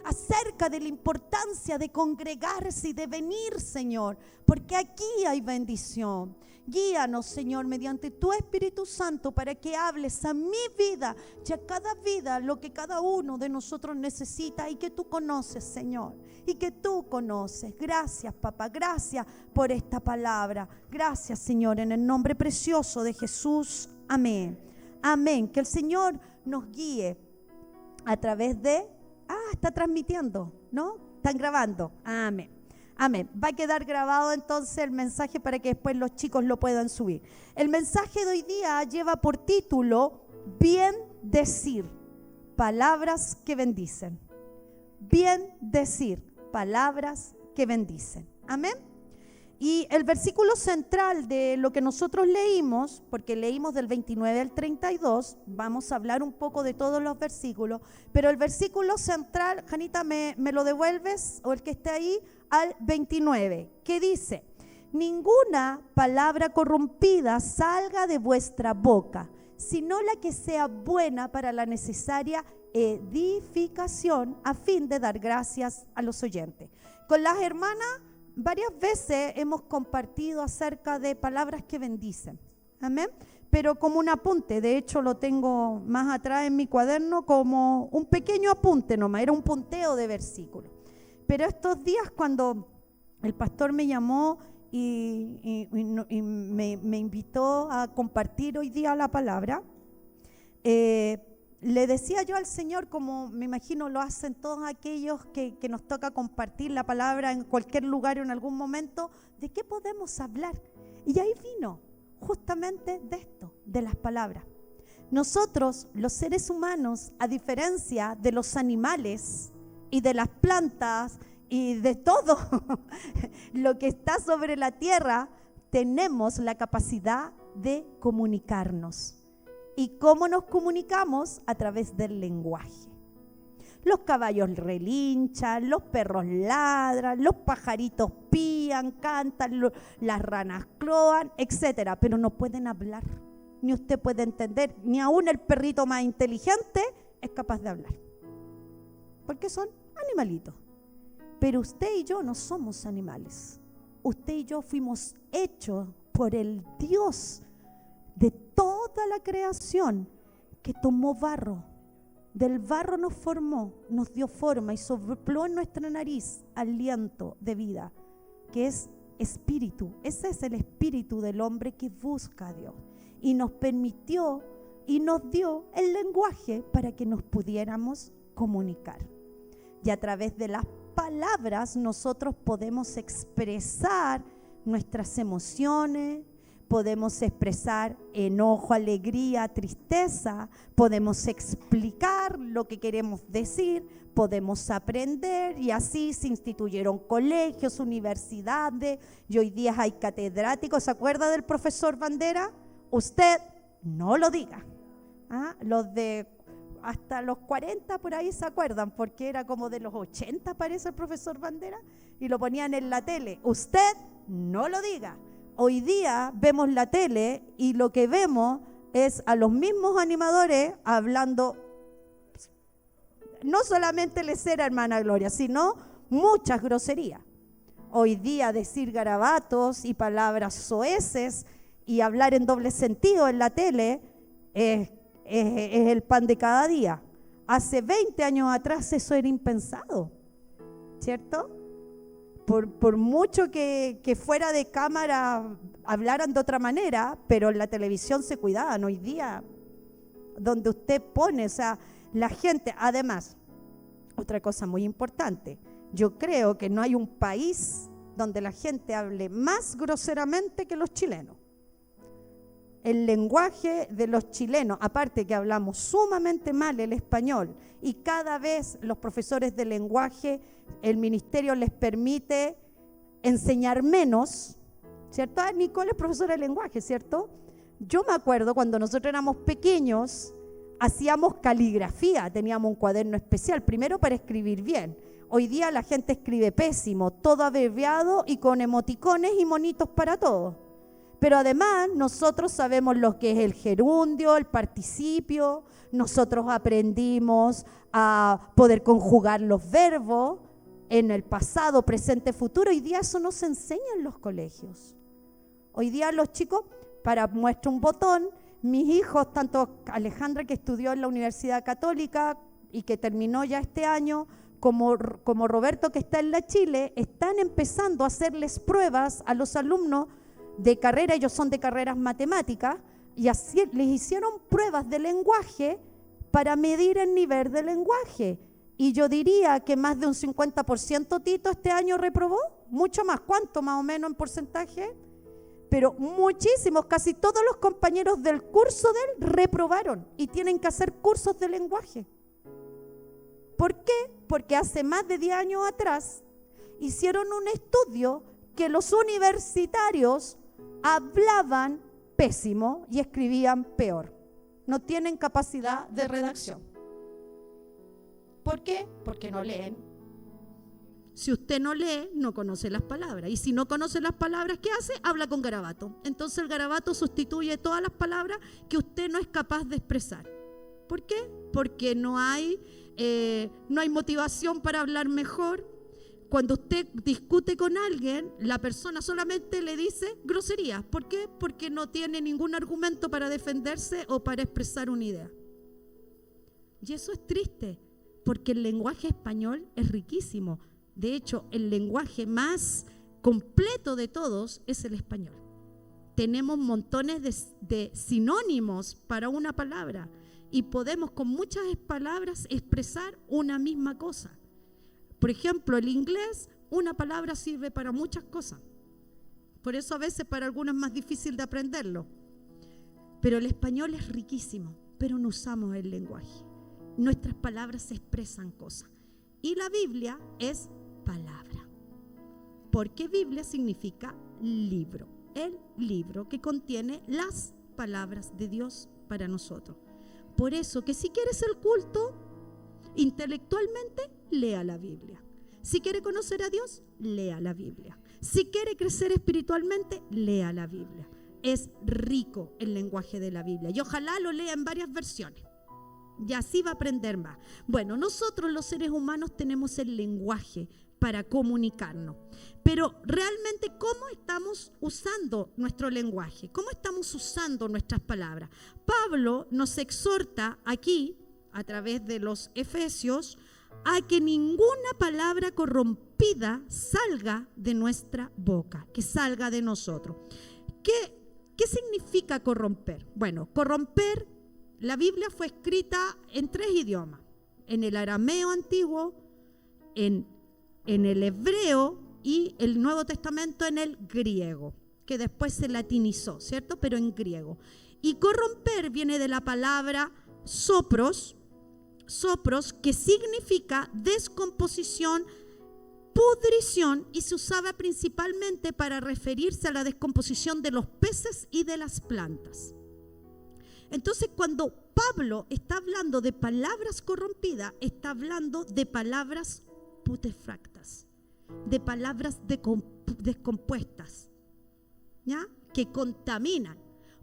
acerca de la importancia de congregarse y de venir, Señor, porque aquí hay bendición. Guíanos, Señor, mediante tu Espíritu Santo para que hables a mi vida y a cada vida lo que cada uno de nosotros necesita y que tú conoces, Señor, y que tú conoces. Gracias, papá, gracias por esta palabra. Gracias, Señor, en el nombre precioso de Jesús. Amén. Amén. Que el Señor nos guíe a través de... está transmitiendo, ¿no? Están grabando. Amén. Amén. Va a quedar grabado entonces el mensaje para que después los chicos lo puedan subir. El mensaje de hoy día lleva por título Bien decir, palabras que bendicen. Bien decir, palabras que bendicen. Amén. Y el versículo central de lo que nosotros leímos, porque leímos del 29 al 32, vamos a hablar un poco de todos los versículos, pero el versículo central, Janita, ¿me lo devuelves? O el que esté ahí, al 29, que dice: ninguna palabra corrompida salga de vuestra boca, sino la que sea buena para la necesaria edificación, a fin de dar gracias a los oyentes. Con las hermanas varias veces hemos compartido acerca de palabras que bendicen, amén, pero como un apunte. De hecho lo tengo más atrás en mi cuaderno como un pequeño apunte nomás, era un punteo de versículos. Pero estos días, cuando el pastor me llamó y me invitó a compartir hoy día la palabra, le decía yo al Señor, como me imagino lo hacen todos aquellos que nos toca compartir la palabra en cualquier lugar o en algún momento, ¿de qué podemos hablar? Y ahí vino justamente de esto, de las palabras. Nosotros, los seres humanos, a diferencia de los animales y de las plantas y de todo lo que está sobre la tierra, tenemos la capacidad de comunicarnos. ¿Y cómo nos comunicamos? A través del lenguaje. Los caballos relinchan, los perros ladran, los pajaritos pían, cantan, las ranas cloan, etcétera, pero no pueden hablar, ni usted puede entender, ni aún el perrito más inteligente es capaz de hablar, porque son animalitos. Pero usted y yo no somos animales. Usted y yo fuimos hechos por el Dios de toda la creación, que tomó barro, del barro nos formó, nos dio forma y sopló en nuestra nariz aliento de vida, que es espíritu. Ese es el espíritu del hombre que busca a Dios, y nos permitió y nos dio el lenguaje para que nos pudiéramos comunicar. Y a través de las palabras nosotros podemos expresar nuestras emociones, podemos expresar enojo, alegría, tristeza, podemos explicar lo que queremos decir, podemos aprender, y así se instituyeron colegios, universidades, y hoy día hay catedráticos. ¿Se acuerda del profesor Bandera? Usted no lo diga. Los de hasta los 40 por ahí se acuerdan, porque era como de los 80 parece el profesor Bandera, y lo ponían en la tele. Usted no lo diga. Hoy día vemos la tele y lo que vemos es a los mismos animadores hablando, no solamente lesera, hermana Gloria, sino muchas groserías. Hoy día decir garabatos y palabras soeces y hablar en doble sentido en la tele es el pan de cada día. Hace 20 años atrás eso era impensado, ¿cierto? Por mucho que fuera de cámara hablaran de otra manera, pero en la televisión se cuidaban. Hoy día, donde usted pone, o sea, la gente, además, otra cosa muy importante, yo creo que no hay un país donde la gente hable más groseramente que los chilenos. El lenguaje de los chilenos, aparte que hablamos sumamente mal el español, y cada vez los profesores de lenguaje, el ministerio les permite enseñar menos, ¿cierto? Nicole es profesora de lenguaje, ¿cierto? Yo me acuerdo cuando nosotros éramos pequeños, hacíamos caligrafía, teníamos un cuaderno especial, primero para escribir bien. Hoy día la gente escribe pésimo, todo abreviado y con emoticones y monitos para todo. Pero además nosotros sabemos lo que es el gerundio, el participio, nosotros aprendimos a poder conjugar los verbos en el pasado, presente, futuro. Hoy día eso no se enseña en los colegios. Hoy día los chicos, para muestra un botón, mis hijos, tanto Alejandra, que estudió en la Universidad Católica y que terminó ya este año, como Roberto, que está en la Chile, están empezando a hacerles pruebas a los alumnos de carrera. Ellos son de carreras matemáticas, y así les hicieron pruebas de lenguaje para medir el nivel de lenguaje. Y yo diría que más de un 50% Tito este año reprobó, mucho más. ¿Cuánto más o menos en porcentaje? Pero muchísimos, casi todos los compañeros del curso de él reprobaron y tienen que hacer cursos de lenguaje. ¿Por qué? Porque hace más de 10 años atrás hicieron un estudio que los universitarios hablaban pésimo y escribían peor. No tienen capacidad de redacción. ¿Por qué? Porque no leen. Si usted no lee, no conoce las palabras. Y si no conoce las palabras, ¿qué hace? Habla con garabato. Entonces el garabato sustituye todas las palabras que usted no es capaz de expresar. ¿Por qué? Porque no hay motivación para hablar mejor. Cuando usted discute con alguien, la persona solamente le dice groserías. ¿Por qué? Porque no tiene ningún argumento para defenderse o para expresar una idea. Y eso es triste, porque el lenguaje español es riquísimo. De hecho, el lenguaje más completo de todos es el español. Tenemos montones de sinónimos para una palabra y podemos con muchas palabras expresar una misma cosa. Por ejemplo, el inglés, una palabra sirve para muchas cosas. Por eso a veces para algunos es más difícil de aprenderlo. Pero el español es riquísimo, pero no usamos el lenguaje. Nuestras palabras expresan cosas. Y la Biblia es palabra. Porque Biblia significa libro. El libro que contiene las palabras de Dios para nosotros. Por eso que si quieres el culto, intelectualmente, lea la Biblia. Si quiere conocer a Dios, lea la Biblia. Si quiere crecer espiritualmente, lea la Biblia. Es rico el lenguaje de la Biblia. Y ojalá lo lea en varias versiones. Y así va a aprender más. Bueno, nosotros los seres humanos tenemos el lenguaje para comunicarnos. Pero realmente, ¿cómo estamos usando nuestro lenguaje? ¿Cómo estamos usando nuestras palabras? Pablo nos exhorta aquí, a través de los Efesios, a que ninguna palabra corrompida salga de nuestra boca, que salga de nosotros. ¿Qué significa corromper? Bueno, corromper, la Biblia fue escrita en 3 idiomas, en el arameo antiguo, en el hebreo y el Nuevo Testamento en el griego, que después se latinizó, ¿cierto? Pero en griego. Y corromper viene de la palabra sopros, que significa descomposición, pudrición, y se usaba principalmente para referirse a la descomposición de los peces y de las plantas. Entonces, cuando Pablo está hablando de palabras corrompidas, está hablando de palabras putefactas, de palabras descompuestas, ¿ya? Que contaminan.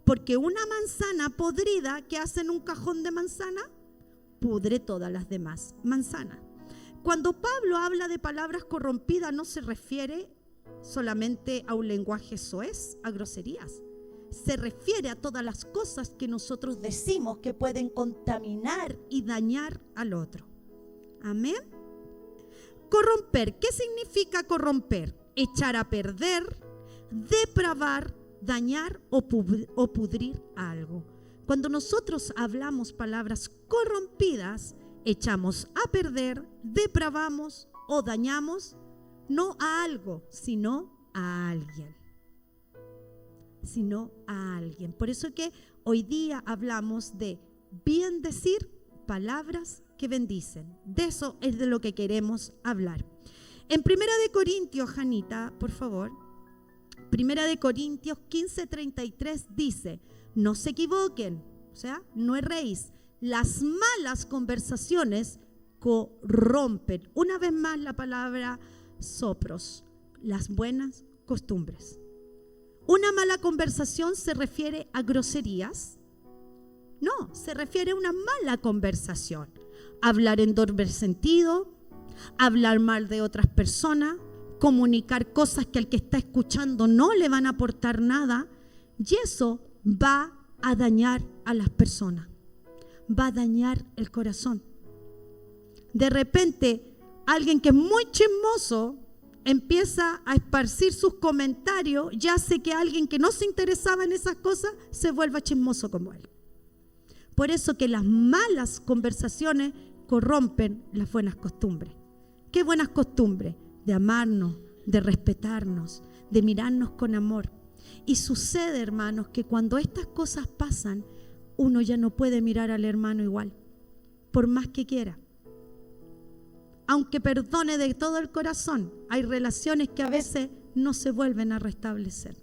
Porque una manzana podrida que hace en un cajón de manzana pudre todas las demás manzanas. Cuando Pablo habla de palabras corrompidas, no se refiere solamente a un lenguaje soez, a groserías. Se refiere a todas las cosas que nosotros decimos que pueden contaminar y dañar al otro. Amén. Corromper. ¿Qué significa corromper? Echar a perder, depravar, dañar o pudrir algo. Cuando nosotros hablamos palabras corrompidas, echamos a perder, depravamos o dañamos no a algo, sino a alguien. Por eso que hoy día hablamos de bien decir palabras que bendicen. De eso es de lo que queremos hablar. En 1 Corintios, Janita, por favor. 1 Corintios 15:33 dice: no se equivoquen, o sea, no erréis. Las malas conversaciones corrompen. Una vez más la palabra sopros, las buenas costumbres. Una mala conversación se refiere a groserías. No, se refiere a una mala conversación. Hablar en doble sentido, hablar mal de otras personas, comunicar cosas que al que está escuchando no le van a aportar nada, y eso va a dañar a las personas, va a dañar el corazón. De repente, alguien que es muy chismoso empieza a esparcir sus comentarios y hace que alguien que no se interesaba en esas cosas se vuelva chismoso como él. Por eso que las malas conversaciones corrompen las buenas costumbres. ¿Qué buenas costumbres? De amarnos, de respetarnos, de mirarnos con amor. Y sucede, hermanos, que cuando estas cosas pasan, uno ya no puede mirar al hermano igual, por más que quiera. Aunque perdone de todo el corazón, hay relaciones que a veces no se vuelven a restablecer.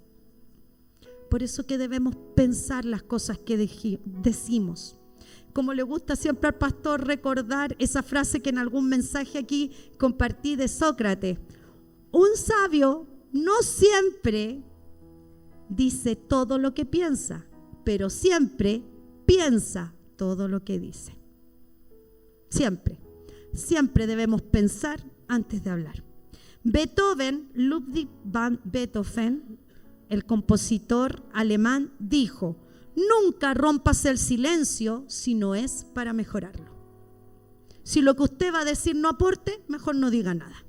Por eso que debemos pensar las cosas que decimos. Como le gusta siempre al pastor recordar esa frase que en algún mensaje aquí compartí de Sócrates. Un sabio no siempre dice todo lo que piensa, pero siempre piensa todo lo que dice. Siempre debemos pensar antes de hablar. Ludwig van Beethoven, el compositor alemán, dijo: nunca rompas el silencio si no es para mejorarlo. Si lo que usted va a decir no aporte, mejor no diga nada.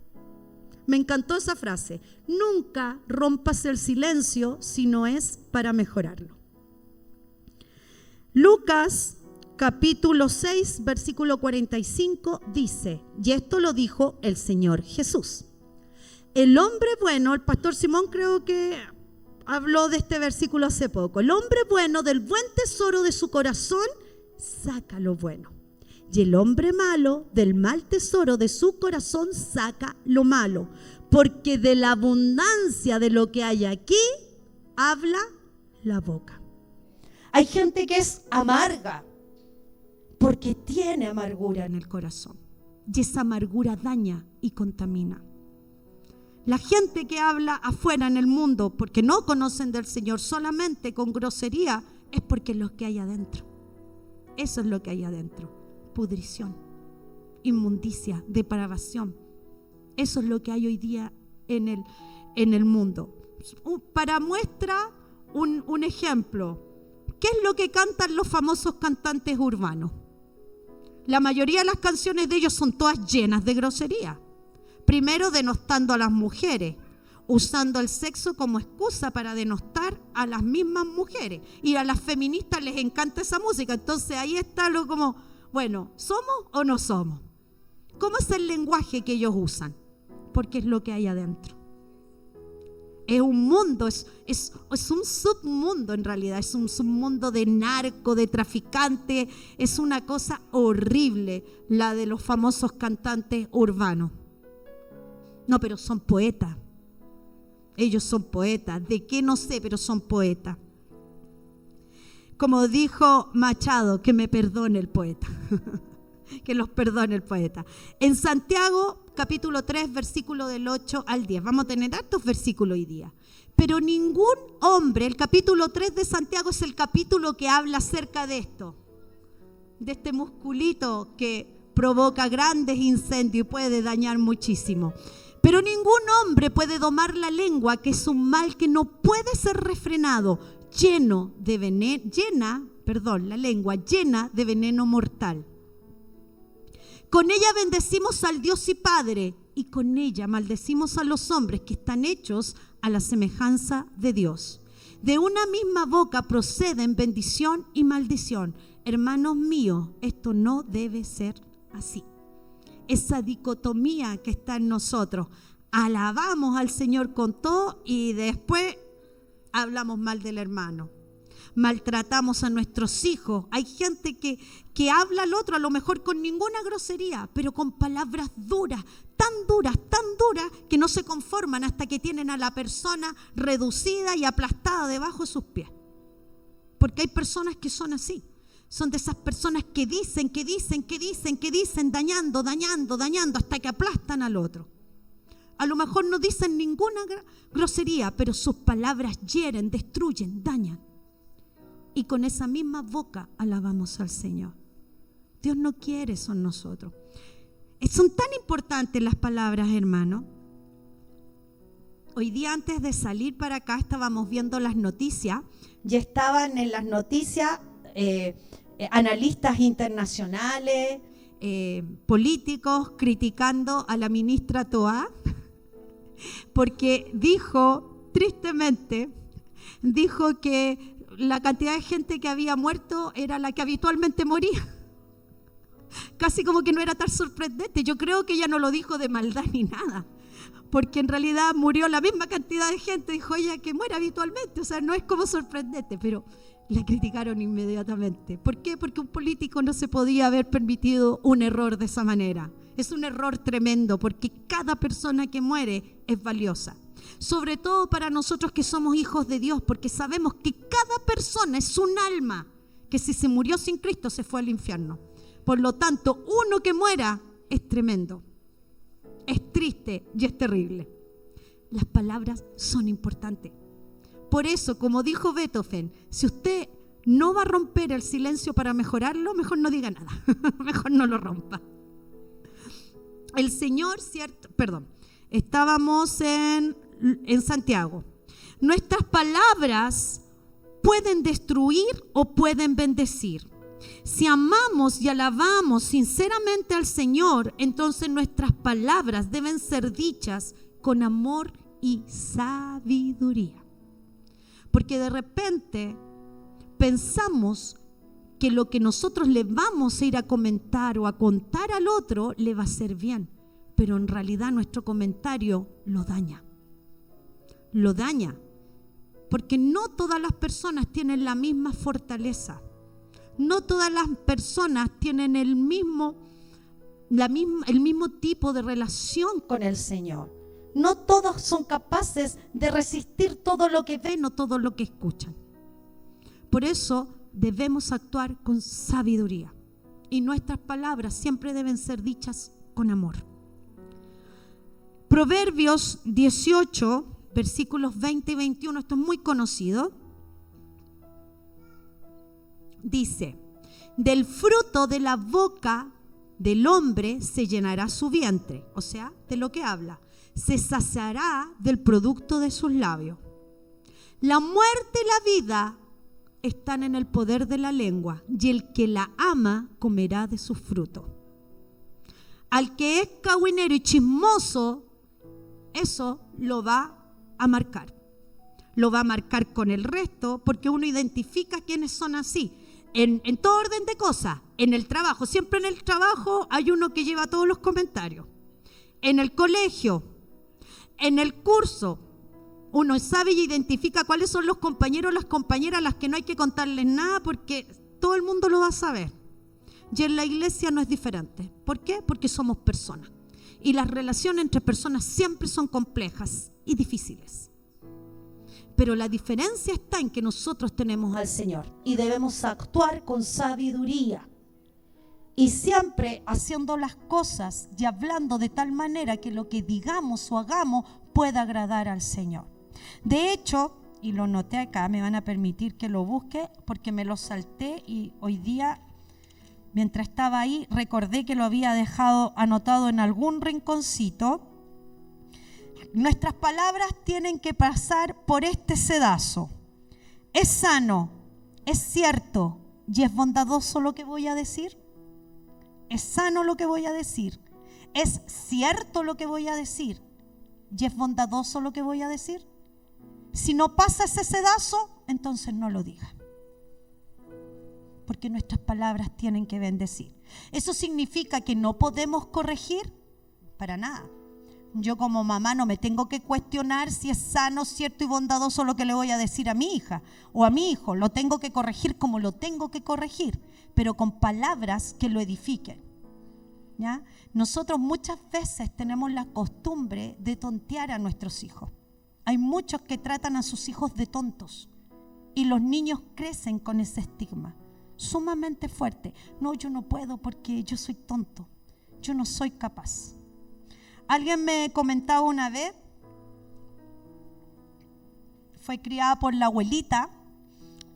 Me encantó esa frase. Nunca rompas el silencio si no es para mejorarlo. Lucas capítulo 6, versículo 45 dice, y esto lo dijo el Señor Jesús. El hombre bueno, el pastor Simón creo que habló de este versículo hace poco. El hombre bueno del buen tesoro de su corazón saca lo bueno. Y el hombre malo del mal tesoro de su corazón saca lo malo. Porque de la abundancia de lo que hay aquí, habla la boca. Hay gente que es amarga porque tiene amargura en el corazón. Y esa amargura daña y contamina. La gente que habla afuera en el mundo porque no conocen del Señor solamente con grosería es porque es lo que hay adentro. Eso es lo que hay adentro. Pudrición, inmundicia, depravación. Eso es lo que hay hoy día en el mundo. Para muestra un ejemplo. ¿Qué es lo que cantan los famosos cantantes urbanos? La mayoría de las canciones de ellos son todas llenas de grosería. Primero, denostando a las mujeres, usando el sexo como excusa para denostar a las mismas mujeres. Y a las feministas les encanta esa música. Entonces ahí está lo como, bueno, ¿somos o no somos? ¿Cómo es el lenguaje que ellos usan? Porque es lo que hay adentro. Es un mundo, es un submundo en realidad, es un submundo de narco, de traficante, es una cosa horrible la de los famosos cantantes urbanos. No, pero son poetas. Ellos son poetas. ¿De qué? No sé, pero son poetas. Como dijo Machado, que me perdone el poeta. Que los perdone el poeta. En Santiago, capítulo 3, versículo del 8 al 10. Vamos a tener hartos versículos hoy día. Pero ningún hombre, el capítulo 3 de Santiago es el capítulo que habla acerca de esto. De este musculito que provoca grandes incendios y puede dañar muchísimo. Pero ningún hombre puede domar la lengua, que es un mal que no puede ser refrenado, la lengua llena de veneno mortal. Con ella bendecimos al Dios y Padre, y con ella maldecimos a los hombres que están hechos a la semejanza de Dios. De una misma boca proceden bendición y maldición. Hermanos míos, esto no debe ser así. Esa dicotomía que está en nosotros. Alabamos al Señor con todo y después hablamos mal del hermano. Maltratamos a nuestros hijos. Hay gente que habla al otro a lo mejor con ninguna grosería, pero con palabras duras, tan duras, que no se conforman hasta que tienen a la persona reducida y aplastada debajo de sus pies. Porque hay personas que son así. Son de esas personas que dicen, dañando, hasta que aplastan al otro. A lo mejor no dicen ninguna grosería, pero sus palabras hieren, destruyen, dañan. Y con esa misma boca alabamos al Señor. Dios no quiere eso en nosotros. Son tan importantes las palabras, hermano. Hoy día antes de salir para acá estábamos viendo las noticias. Ya estaban en las noticias analistas internacionales, políticos criticando a la ministra Toá, porque dijo, tristemente, dijo que la cantidad de gente que había muerto era la que habitualmente moría. Casi como que no era tan sorprendente. Yo creo que ella no lo dijo de maldad ni nada, porque en realidad murió la misma cantidad de gente. Dijo ella que muere habitualmente, o sea, no es como sorprendente, pero la criticaron inmediatamente. ¿Por qué? Porque un político no se podía haber permitido un error de esa manera. Es un error tremendo, porque cada persona que muere es valiosa. Sobre todo para nosotros que somos hijos de Dios, porque sabemos que cada persona es un alma que si se murió sin Cristo se fue al infierno. Por lo tanto, uno que muera es tremendo, es triste y es terrible. Las palabras son importantes. Por eso, como dijo Beethoven, si usted no va a romper el silencio para mejorarlo, mejor no diga nada, mejor no lo rompa. El Señor, estábamos en Santiago. Nuestras palabras pueden destruir o pueden bendecir. Si amamos y alabamos sinceramente al Señor, entonces nuestras palabras deben ser dichas con amor y sabiduría. Porque de repente pensamos que lo que nosotros le vamos a ir a comentar o a contar al otro le va a hacer bien, pero en realidad nuestro comentario lo daña. Lo daña, porque no todas las personas tienen la misma fortaleza. No todas las personas tienen el mismo tipo de relación con el Señor. No todos son capaces de resistir todo lo que ven o todo lo que escuchan. Por eso debemos actuar con sabiduría y nuestras palabras siempre deben ser dichas con amor. Proverbios 18, versículos 20 y 21, esto es muy conocido. Dice, del fruto de la boca del hombre se llenará su vientre, o sea, de lo que habla. Se saciará del producto de sus labios. La muerte y la vida están en el poder de la lengua, y el que la ama comerá de sus frutos. Al que es cahuinero y chismoso, eso lo va a marcar. Lo va a marcar con el resto, porque uno identifica quiénes son así. En todo orden de cosas, en el trabajo, siempre en el trabajo hay uno que lleva todos los comentarios. En el colegio, en el curso, uno sabe y identifica cuáles son los compañeros o las compañeras a las que no hay que contarles nada porque todo el mundo lo va a saber. Y en la iglesia no es diferente. ¿Por qué? Porque somos personas. Y las relaciones entre personas siempre son complejas y difíciles. Pero la diferencia está en que nosotros tenemos al Señor y debemos actuar con sabiduría y siempre haciendo las cosas y hablando de tal manera que lo que digamos o hagamos pueda agradar al Señor. De hecho, y lo noté acá, me van a permitir que lo busque porque me lo salté y hoy día, mientras estaba ahí, recordé que lo había dejado anotado en algún rinconcito. Nuestras palabras tienen que pasar por este sedazo. ¿Es sano? ¿Es cierto? ¿Y es bondadoso lo que voy a decir? ¿Es sano lo que voy a decir? ¿Es cierto lo que voy a decir? ¿Y es bondadoso lo que voy a decir? Si no pasa ese sedazo, entonces no lo diga. Porque nuestras palabras tienen que bendecir. ¿Eso significa que no podemos corregir? Para nada. Yo como mamá no me tengo que cuestionar si es sano, cierto y bondadoso lo que le voy a decir a mi hija o a mi hijo. Lo tengo que corregir como lo tengo que corregir, pero con palabras que lo edifiquen. ¿Ya? Nosotros muchas veces tenemos la costumbre de tontear a nuestros hijos. Hay muchos que tratan a sus hijos de tontos y los niños crecen con ese estigma sumamente fuerte. No, yo no puedo porque yo soy tonto, yo no soy capaz. Alguien me comentaba una vez, fue criada por la abuelita,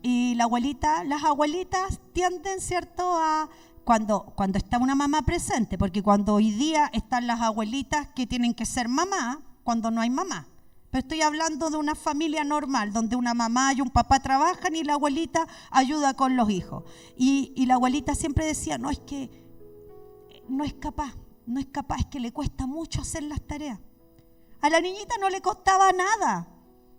y las abuelitas tienden, ¿cierto?, a cuando está una mamá presente, porque cuando hoy día están las abuelitas que tienen que ser mamá, cuando no hay mamá. Pero estoy hablando de una familia normal, donde una mamá y un papá trabajan y la abuelita ayuda con los hijos. Y la abuelita siempre decía, no, es que no es capaz, es que le cuesta mucho hacer las tareas. A la niñita no le costaba nada,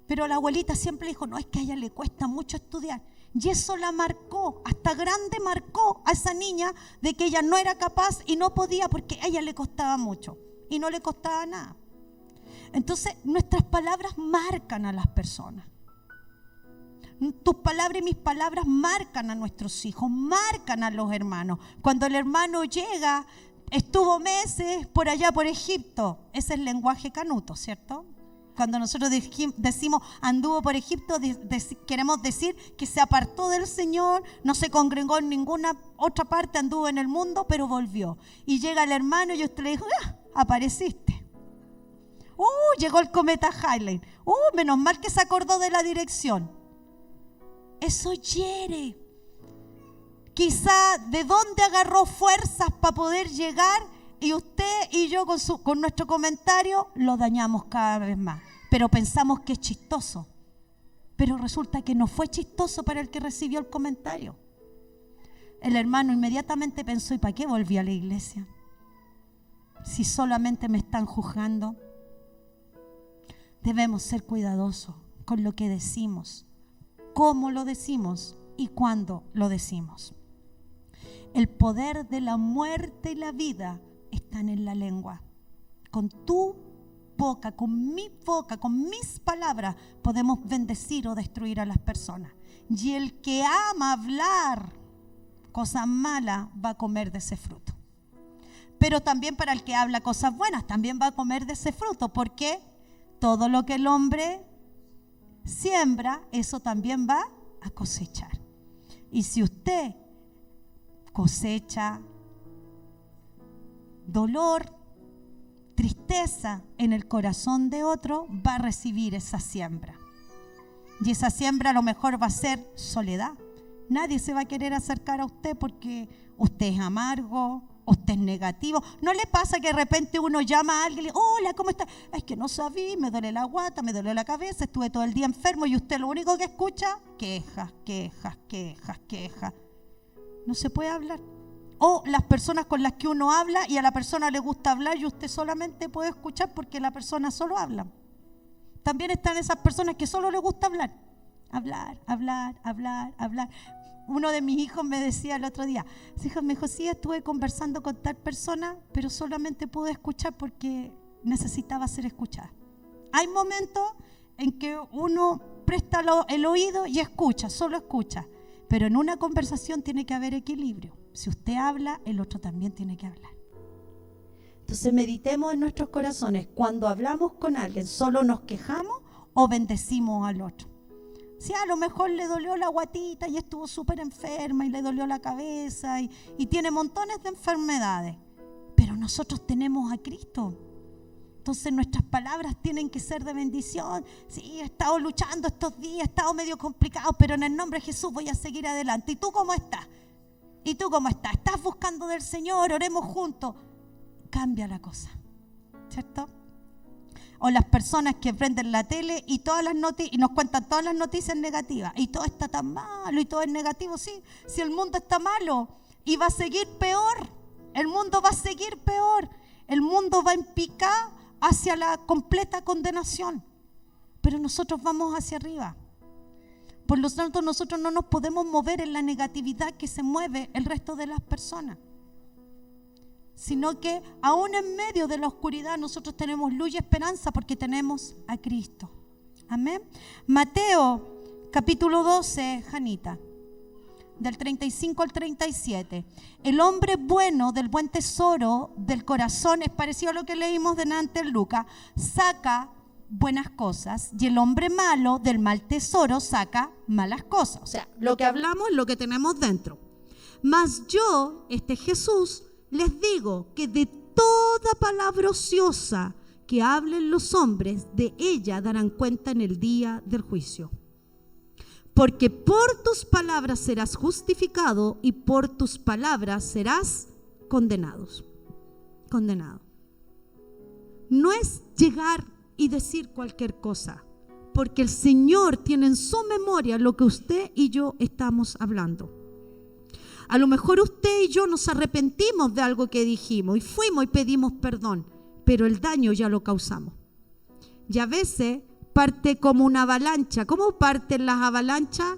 pero la abuelita siempre dijo, no, es que a ella le cuesta mucho estudiar. Y eso la marcó, hasta grande marcó a esa niña de que ella no era capaz y no podía porque a ella le costaba mucho y no le costaba nada. Entonces, nuestras palabras marcan a las personas. Tus palabras y mis palabras marcan a nuestros hijos, marcan a los hermanos. Cuando el hermano llega, estuvo meses por allá por Egipto. Ese es el lenguaje canuto, ¿cierto? Cuando nosotros decimos anduvo por Egipto, queremos decir que se apartó del Señor, no se congregó en ninguna otra parte, anduvo en el mundo, pero volvió. Y llega el hermano y usted le dijo, apareciste. Llegó el cometa Halley. Menos mal que se acordó de la dirección. Eso hiere. Quizá de dónde agarró fuerzas para poder llegar, y usted y yo con nuestro comentario lo dañamos cada vez más. Pero pensamos que es chistoso. Pero resulta que no fue chistoso para el que recibió el comentario. El hermano inmediatamente pensó, ¿y para qué volví a la iglesia? Si solamente me están juzgando. Debemos ser cuidadosos con lo que decimos, cómo lo decimos y cuándo lo decimos. El poder de la muerte y la vida están en la lengua. Con tu boca, con mi boca, con mis palabras, podemos bendecir o destruir a las personas. Y el que ama hablar cosas malas va a comer de ese fruto. Pero también para el que habla cosas buenas, también va a comer de ese fruto. ¿Por qué? Todo lo que el hombre siembra, eso también va a cosechar. Y si usted cosecha dolor, tristeza en el corazón de otro, va a recibir esa siembra. Y esa siembra a lo mejor va a ser soledad. Nadie se va a querer acercar a usted porque usted es amargo, usted es negativo. ¿No le pasa que de repente uno llama a alguien y le dice, hola, ¿cómo está? Es que no sabí, me duele la guata, me duele la cabeza, estuve todo el día enfermo, y usted lo único que escucha, quejas, quejas, quejas, quejas. No se puede hablar. O las personas con las que uno habla y a la persona le gusta hablar y usted solamente puede escuchar porque la persona solo habla. También están esas personas que solo les gusta hablar. Hablar. Uno de mis hijos me decía el otro día, me dijo, sí, estuve conversando con tal persona, pero solamente pude escuchar porque necesitaba ser escuchada. Hay momentos en que uno presta el oído y escucha, solo escucha, pero en una conversación tiene que haber equilibrio. Si usted habla, el otro también tiene que hablar. Entonces meditemos en nuestros corazones. Cuando hablamos con alguien, ¿solo nos quejamos o bendecimos al otro? Si a lo mejor le dolió la guatita y estuvo súper enferma y le dolió la cabeza y tiene montones de enfermedades, pero nosotros tenemos a Cristo. Entonces nuestras palabras tienen que ser de bendición. Sí, he estado luchando estos días, he estado medio complicado, pero en el nombre de Jesús voy a seguir adelante. ¿Y tú cómo estás? ¿Y tú cómo estás? ¿Estás buscando del Señor? Oremos juntos. Cambia la cosa, ¿cierto? O las personas que prenden la tele y todas las y nos cuentan todas las noticias negativas. Y todo está tan malo y todo es negativo. Sí, si el mundo está malo y va a seguir peor. El mundo va a seguir peor. El mundo va en picada hacia la completa condenación. Pero nosotros vamos hacia arriba. Por lo tanto, nosotros no nos podemos mover en la negatividad que se mueve el resto de las personas, sino que aún en medio de la oscuridad nosotros tenemos luz y esperanza porque tenemos a Cristo. Amén. Mateo capítulo 12, Janita, del 35 al 37. El hombre bueno del buen tesoro del corazón, es parecido a lo que leímos delante en Lucas, saca buenas cosas, y el hombre malo del mal tesoro saca malas cosas. O sea, lo que hablamos es lo que tenemos dentro. Mas yo, Jesús, les digo que de toda palabra ociosa que hablen los hombres, de ella darán cuenta en el día del juicio. Porque por tus palabras serás justificado y por tus palabras serás condenado. No es llegar y decir cualquier cosa, porque el Señor tiene en su memoria lo que usted y yo estamos hablando. A lo mejor usted y yo nos arrepentimos de algo que dijimos y fuimos y pedimos perdón, pero el daño ya lo causamos. Y a veces parte como una avalancha. ¿Cómo parten las avalanchas?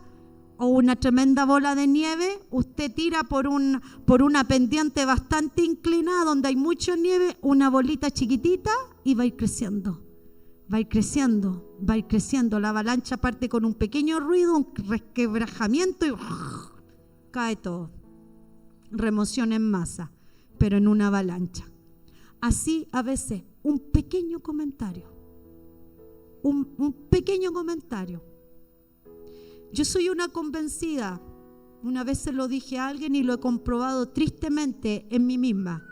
O una tremenda bola de nieve. Usted tira por una pendiente bastante inclinada donde hay mucha nieve, una bolita chiquitita, y va a ir creciendo. Va a ir creciendo, va a ir creciendo. La avalancha parte con un pequeño ruido, un resquebrajamiento y cae todo. Remoción en masa, pero en una avalancha. Así a veces un pequeño comentario. Un pequeño comentario. Yo soy una convencida, una vez se lo dije a alguien y lo he comprobado tristemente en mí misma,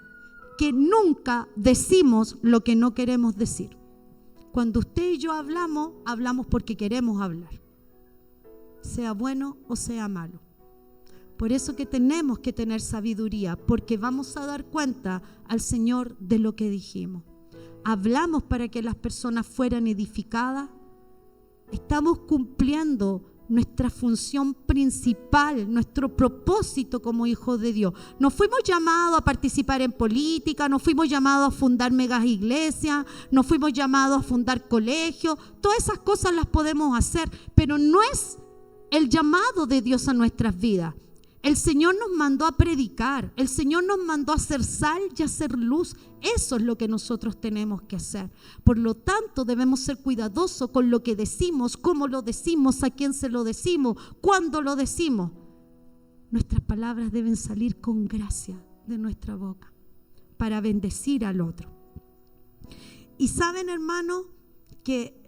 que nunca decimos lo que no queremos decir. Cuando usted y yo hablamos, hablamos porque queremos hablar, sea bueno o sea malo. Por eso que tenemos que tener sabiduría, porque vamos a dar cuenta al Señor de lo que dijimos. Hablamos para que las personas fueran edificadas. Estamos cumpliendo nuestra función principal, nuestro propósito como hijos de Dios. No fuimos llamados a participar en política, no fuimos llamados a fundar megas iglesias, no fuimos llamados a fundar colegios. Todas esas cosas las podemos hacer, pero no es el llamado de Dios a nuestras vidas. El Señor nos mandó a predicar, el Señor nos mandó a hacer sal y a hacer luz. Eso es lo que nosotros tenemos que hacer. Por lo tanto, debemos ser cuidadosos con lo que decimos, cómo lo decimos, a quién se lo decimos, cuándo lo decimos. Nuestras palabras deben salir con gracia de nuestra boca para bendecir al otro. Y saben, hermanos, que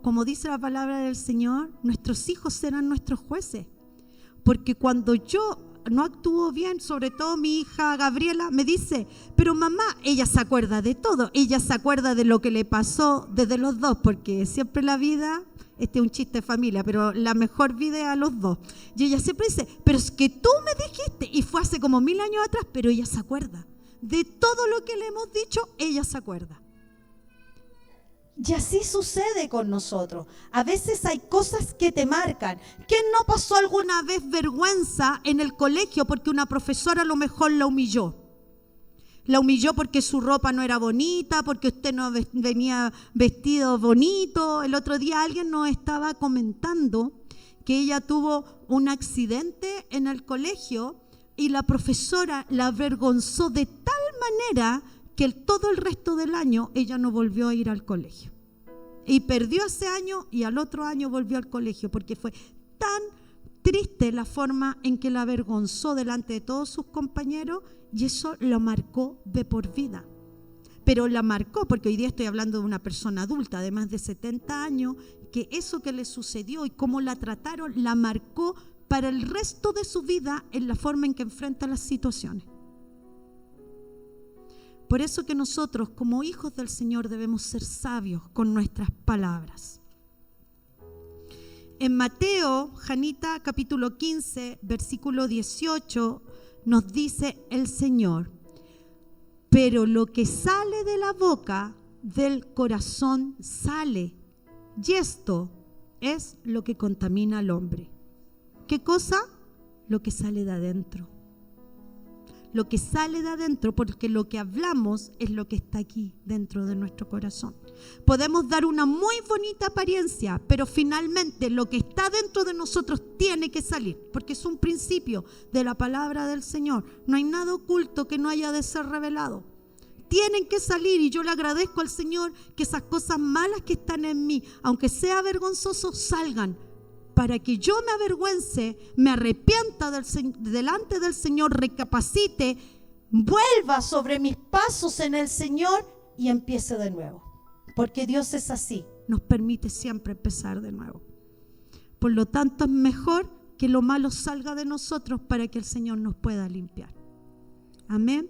como dice la palabra del Señor, nuestros hijos serán nuestros jueces. Porque cuando yo no actúo bien, sobre todo mi hija Gabriela me dice, pero mamá, ella se acuerda de todo, ella se acuerda de lo que le pasó desde los dos, porque siempre la vida, este es un chiste de familia, pero la mejor vida es a los dos. Y ella siempre dice, pero es que tú me dijiste, y fue hace como 1000 años atrás, pero ella se acuerda. De todo lo que le hemos dicho, ella se acuerda. Y así sucede con nosotros. A veces hay cosas que te marcan. ¿Quién no pasó alguna vez vergüenza en el colegio porque una profesora a lo mejor la humilló? La humilló porque su ropa no era bonita, porque usted no venía vestido bonito. El otro día alguien nos estaba comentando que ella tuvo un accidente en el colegio y la profesora la avergonzó de tal manera que todo el resto del año ella no volvió a ir al colegio. Y perdió ese año y al otro año volvió al colegio porque fue tan triste la forma en que la avergonzó delante de todos sus compañeros y eso lo marcó de por vida. Pero la marcó porque hoy día estoy hablando de una persona adulta de más de 70 años que eso que le sucedió y cómo la trataron la marcó para el resto de su vida en la forma en que enfrenta las situaciones. Por eso que nosotros, como hijos del Señor, debemos ser sabios con nuestras palabras. En Mateo, Janita, capítulo 15, versículo 18, nos dice el Señor, pero lo que sale de la boca, del corazón sale, y esto es lo que contamina al hombre. ¿Qué cosa? Lo que sale de adentro. Lo que sale de adentro, porque lo que hablamos es lo que está aquí dentro de nuestro corazón. Podemos dar una muy bonita apariencia, pero finalmente lo que está dentro de nosotros tiene que salir, porque es un principio de la palabra del Señor. No hay nada oculto que no haya de ser revelado. Tienen que salir y yo le agradezco al Señor que esas cosas malas que están en mí, aunque sea vergonzoso, salgan. Para que yo me avergüence, me arrepienta delante del Señor, recapacite, vuelva sobre mis pasos en el Señor y empiece de nuevo. Porque Dios es así. Nos permite siempre empezar de nuevo. Por lo tanto, es mejor que lo malo salga de nosotros para que el Señor nos pueda limpiar. Amén.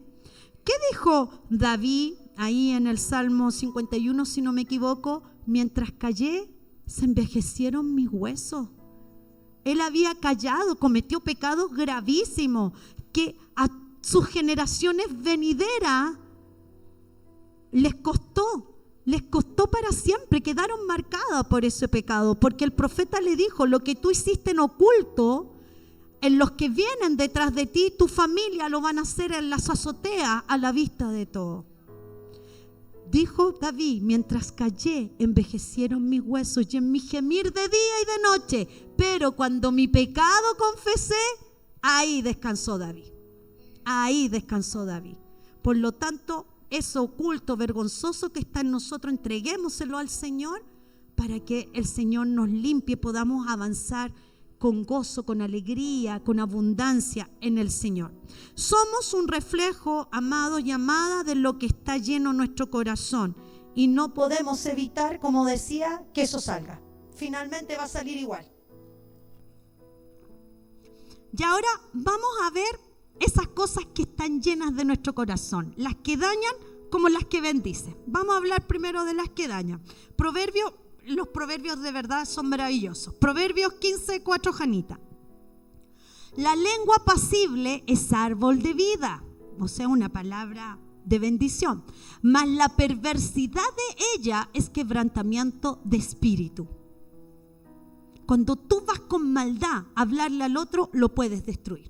¿Qué dijo David ahí en el Salmo 51, si no me equivoco? Mientras callé, se envejecieron mis huesos. Él había callado, cometió pecados gravísimos que a sus generaciones venideras les costó para siempre, quedaron marcadas por ese pecado, porque el profeta le dijo: lo que tú hiciste en oculto, en los que vienen detrás de ti, tu familia lo van a hacer en las azoteas a la vista de todos. Dijo David: mientras callé, envejecieron mis huesos, y en mi gemir de día y de noche, pero cuando mi pecado confesé, ahí descansó David. Ahí descansó David. Por lo tanto, eso oculto, vergonzoso que está en nosotros, entreguémoselo al Señor para que el Señor nos limpie, podamos avanzar con gozo, con alegría, con abundancia en el Señor. Somos un reflejo, amados y amadas, de lo que está lleno nuestro corazón, y no podemos evitar, como decía, que eso salga. Finalmente va a salir igual. Y ahora vamos a ver esas cosas que están llenas de nuestro corazón, las que dañan como las que bendicen. Vamos a hablar primero de las que dañan. Los proverbios de verdad son maravillosos. Proverbios 15, 4, Janita. La lengua pasible es árbol de vida, o sea, una palabra de bendición, mas la perversidad de ella es quebrantamiento de espíritu. Cuando tú vas con maldad a hablarle al otro, lo puedes destruir.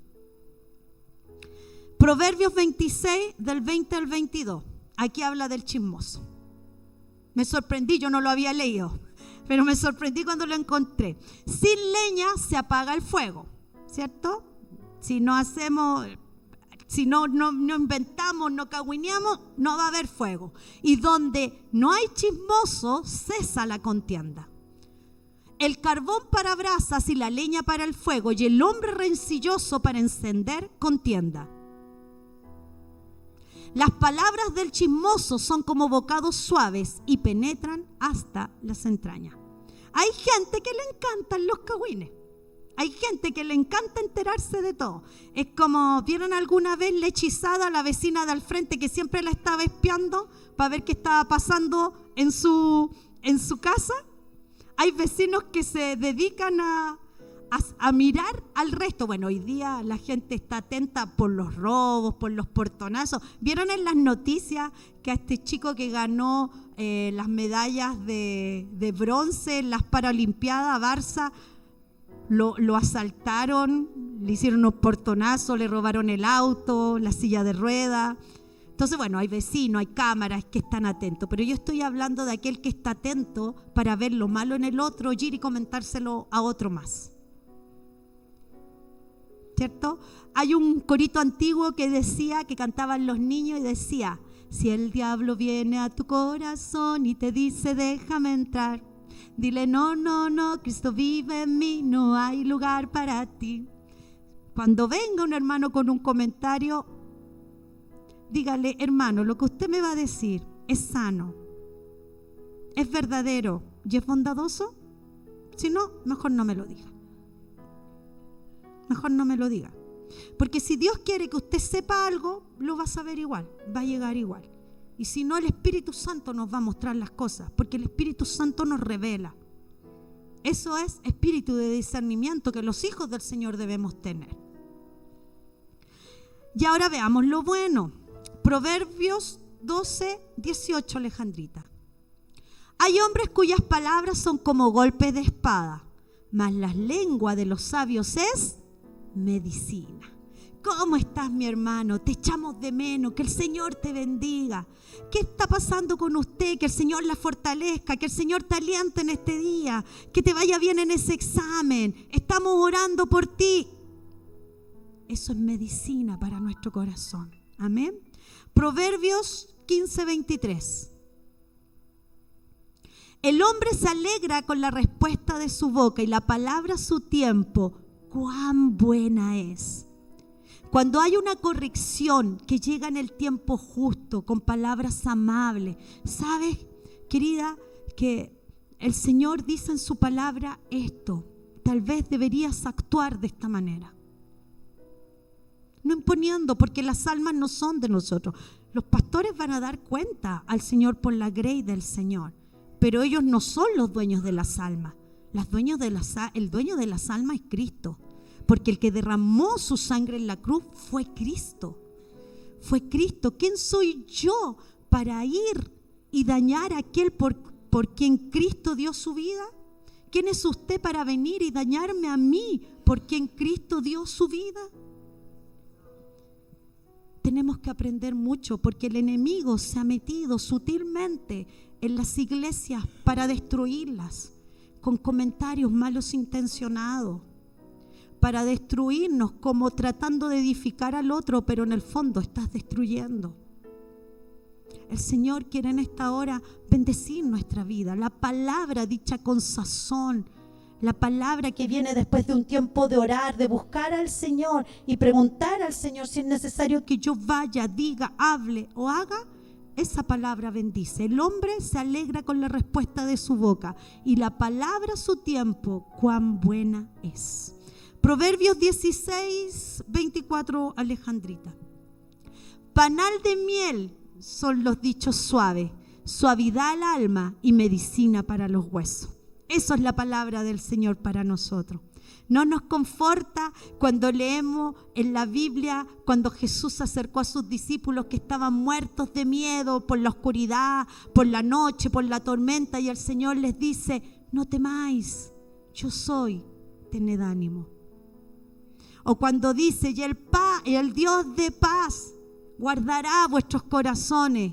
Proverbios 26, del 20 al 22. Aquí habla del chismoso. Me sorprendí, yo no lo había leído, pero me sorprendí cuando lo encontré. Sin leña se apaga el fuego, ¿cierto? Si no hacemos, si no inventamos, no cagüineamos, no va a haber fuego. Y donde no hay chismoso, cesa la contienda. El carbón para brasas y la leña para el fuego, y el hombre rencilloso para encender contienda. Las palabras del chismoso son como bocados suaves y penetran hasta las entrañas. Hay gente que le encantan los cagüines. Hay gente que le encanta enterarse de todo. Es como, ¿vieron alguna vez la hechizada, la vecina de al frente que siempre la estaba espiando para ver qué estaba pasando en su casa? Hay vecinos que se dedican a mirar al resto. Bueno, hoy día la gente está atenta por los robos, por los portonazos. ¿Vieron en las noticias que a este chico que ganó las medallas de bronce en las Paralimpiadas, Barça, lo asaltaron, le hicieron unos portonazos, le robaron el auto, la silla de ruedas? Entonces, bueno, hay vecinos, hay cámaras que están atentos, pero yo estoy hablando de aquel que está atento para ver lo malo en el otro, ir y comentárselo a otro más. ¿Cierto? Hay un corito antiguo que decía, que cantaban los niños y decía: si el diablo viene a tu corazón y te dice déjame entrar, dile no, Cristo vive en mí, no hay lugar para ti. Cuando venga un hermano con un comentario, dígale: hermano, lo que usted me va a decir es sano, es verdadero y es bondadoso. Si no, mejor no me lo diga. Mejor no me lo diga. Porque si Dios quiere que usted sepa algo, lo va a saber igual, va a llegar igual. Y si no, el Espíritu Santo nos va a mostrar las cosas, porque el Espíritu Santo nos revela. Eso es espíritu de discernimiento que los hijos del Señor debemos tener. Y ahora veamos lo bueno. Proverbios 12, 18, Alejandrita. Hay hombres cuyas palabras son como golpes de espada, mas la lengua de los sabios es medicina. ¿Cómo estás, mi hermano? Te echamos de menos. Que el Señor te bendiga. ¿Qué está pasando con usted? Que el Señor la fortalezca, que el Señor te aliente en este día, que te vaya bien en ese examen. Estamos orando por ti. Eso es medicina para nuestro corazón. Amén. Proverbios 15, 23. El hombre se alegra con la respuesta de su boca y la palabra a su tiempo, cuán buena es. Cuando hay una corrección que llega en el tiempo justo, con palabras amables, ¿sabes, querida, que el Señor dice en su palabra esto? Tal vez deberías actuar de esta manera. No imponiendo, porque las almas no son de nosotros. Los pastores van a dar cuenta al Señor por la grey del Señor, pero ellos no son los dueños de las almas. El dueño de las almas es Cristo, porque el que derramó su sangre en la cruz fue Cristo. Fue Cristo. ¿Quién soy yo para ir y dañar a aquel por quien Cristo dio su vida? ¿Quién es usted para venir y dañarme a mí por quien Cristo dio su vida? Tenemos que aprender mucho, porque el enemigo se ha metido sutilmente en las iglesias para destruirlas, con comentarios malos intencionados, para destruirnos, como tratando de edificar al otro, pero en el fondo estás destruyendo. El Señor quiere en esta hora bendecir nuestra vida. La palabra dicha con sazón, la palabra que viene después de un tiempo de orar, de buscar al Señor y preguntar al Señor si es necesario que yo vaya, diga, hable o haga, esa palabra bendice. El hombre se alegra con la respuesta de su boca, y la palabra a su tiempo, cuán buena es. Proverbios 16, 24, Alejandrita. Panal de miel son los dichos suaves, suavidad al alma y medicina para los huesos. Eso es la palabra del Señor para nosotros. No nos conforta cuando leemos en la Biblia, cuando Jesús acercó a sus discípulos que estaban muertos de miedo por la oscuridad, por la noche, por la tormenta, y el Señor les dice: no temáis, yo soy, tened ánimo. O cuando dice: y el Dios de paz guardará vuestros corazones.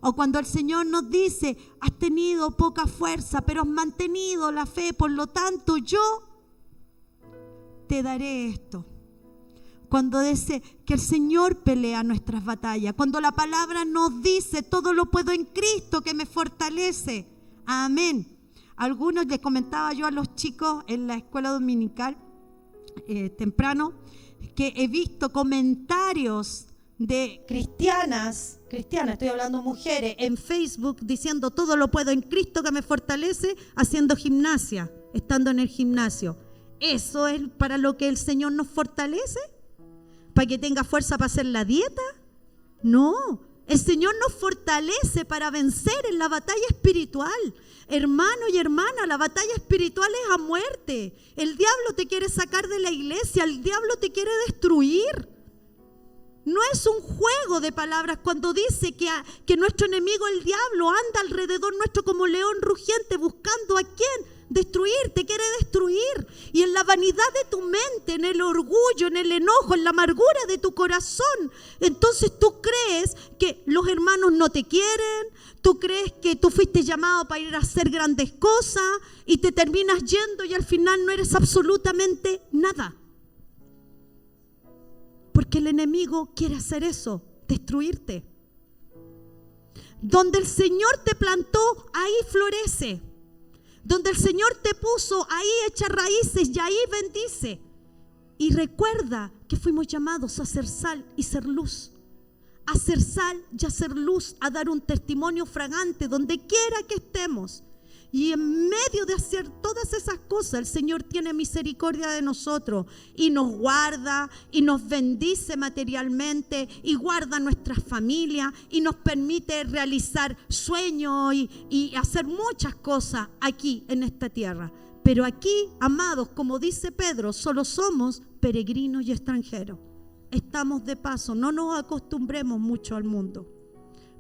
O cuando el Señor nos dice: has tenido poca fuerza, pero has mantenido la fe, por lo tanto yo te daré esto. Cuando dice que el Señor pelea nuestras batallas, cuando la palabra nos dice: todo lo puedo en Cristo que me fortalece. Amén. Algunos les comentaba yo a los chicos en la escuela dominical temprano, que he visto comentarios de cristianas, estoy hablando mujeres, en Facebook diciendo: todo lo puedo en Cristo que me fortalece, haciendo gimnasia, estando en el gimnasio. ¿Eso es para lo que el Señor nos fortalece? ¿Para que tenga fuerza para hacer la dieta? No, el Señor nos fortalece para vencer en la batalla espiritual. Hermano y hermana, la batalla espiritual es a muerte. El diablo te quiere sacar de la iglesia, el diablo te quiere destruir. No es un juego de palabras cuando dice que nuestro enemigo, el diablo, anda alrededor nuestro como león rugiente buscando a quién destruir. Te quiere destruir. Y en la vanidad de tu mente, en el orgullo, en el enojo, en la amargura de tu corazón, entonces tú crees que los hermanos no te quieren, tú crees que tú fuiste llamado para ir a hacer grandes cosas y te terminas yendo y al final no eres absolutamente nada. Porque el enemigo quiere hacer eso, destruirte. Donde el Señor te plantó, ahí florece. Donde el Señor te puso, ahí echa raíces y ahí bendice. Y recuerda que fuimos llamados a ser sal y ser luz. A ser sal y a ser luz, a dar un testimonio fragante donde quiera que estemos. Y en medio de hacer todas esas cosas, el Señor tiene misericordia de nosotros y nos guarda y nos bendice materialmente y guarda nuestras familias y nos permite realizar sueños y hacer muchas cosas aquí en esta tierra. Pero aquí, amados, como dice Pedro, solo somos peregrinos y extranjeros. Estamos de paso, no nos acostumbremos mucho al mundo,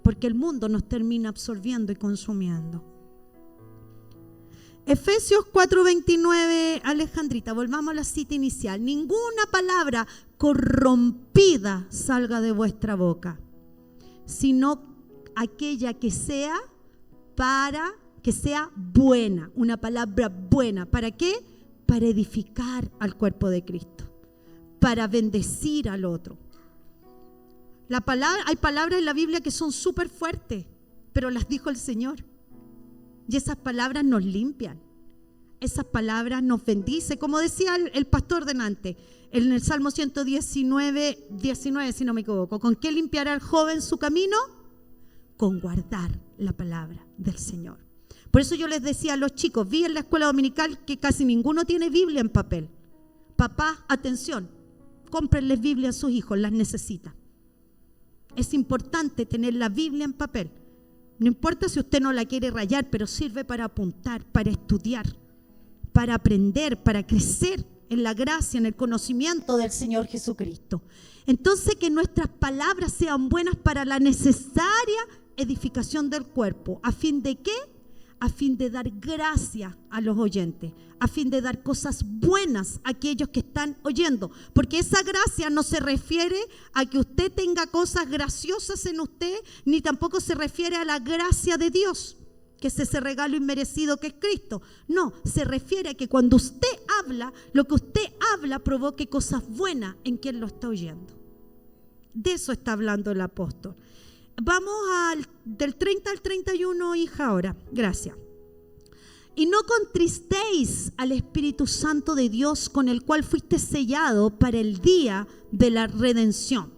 porque el mundo nos termina absorbiendo y consumiendo. Efesios 4:29, Alejandrita, volvamos a la cita inicial. Ninguna palabra corrompida salga de vuestra boca, sino aquella que sea buena, una palabra buena. ¿Para qué? Para edificar al cuerpo de Cristo, para bendecir al otro. Hay palabras en la Biblia que son súper fuertes, pero las dijo el Señor. Y esas palabras nos limpian, esas palabras nos bendicen. Como decía el pastor delante, en el Salmo 119, 19, si no me equivoco, ¿con qué limpiará el joven su camino? Con guardar la palabra del Señor. Por eso yo les decía a los chicos, vi en la escuela dominical que casi ninguno tiene Biblia en papel. Papá, atención, cómprenles Biblia a sus hijos, las necesitan. es importante tener la Biblia en papel. No importa si usted no la quiere rayar, pero sirve para apuntar, para estudiar, para aprender, para crecer en la gracia, en el conocimiento del Señor Jesucristo. Entonces, que nuestras palabras sean buenas para la necesaria edificación del cuerpo. ¿A fin de qué? A fin de dar gracia a los oyentes, a fin de dar cosas buenas a aquellos que están oyendo, porque esa gracia no se refiere a que usted tenga cosas graciosas en usted, ni tampoco se refiere a la gracia de Dios, que es ese regalo inmerecido que es Cristo. No, se refiere a que cuando usted habla, lo que usted habla provoque cosas buenas en quien lo está oyendo. De eso está hablando el apóstol. Vamos del 30 al 31, hija, ahora. Gracias. Y no contristéis al Espíritu Santo de Dios, con el cual fuiste sellado para el día de la redención.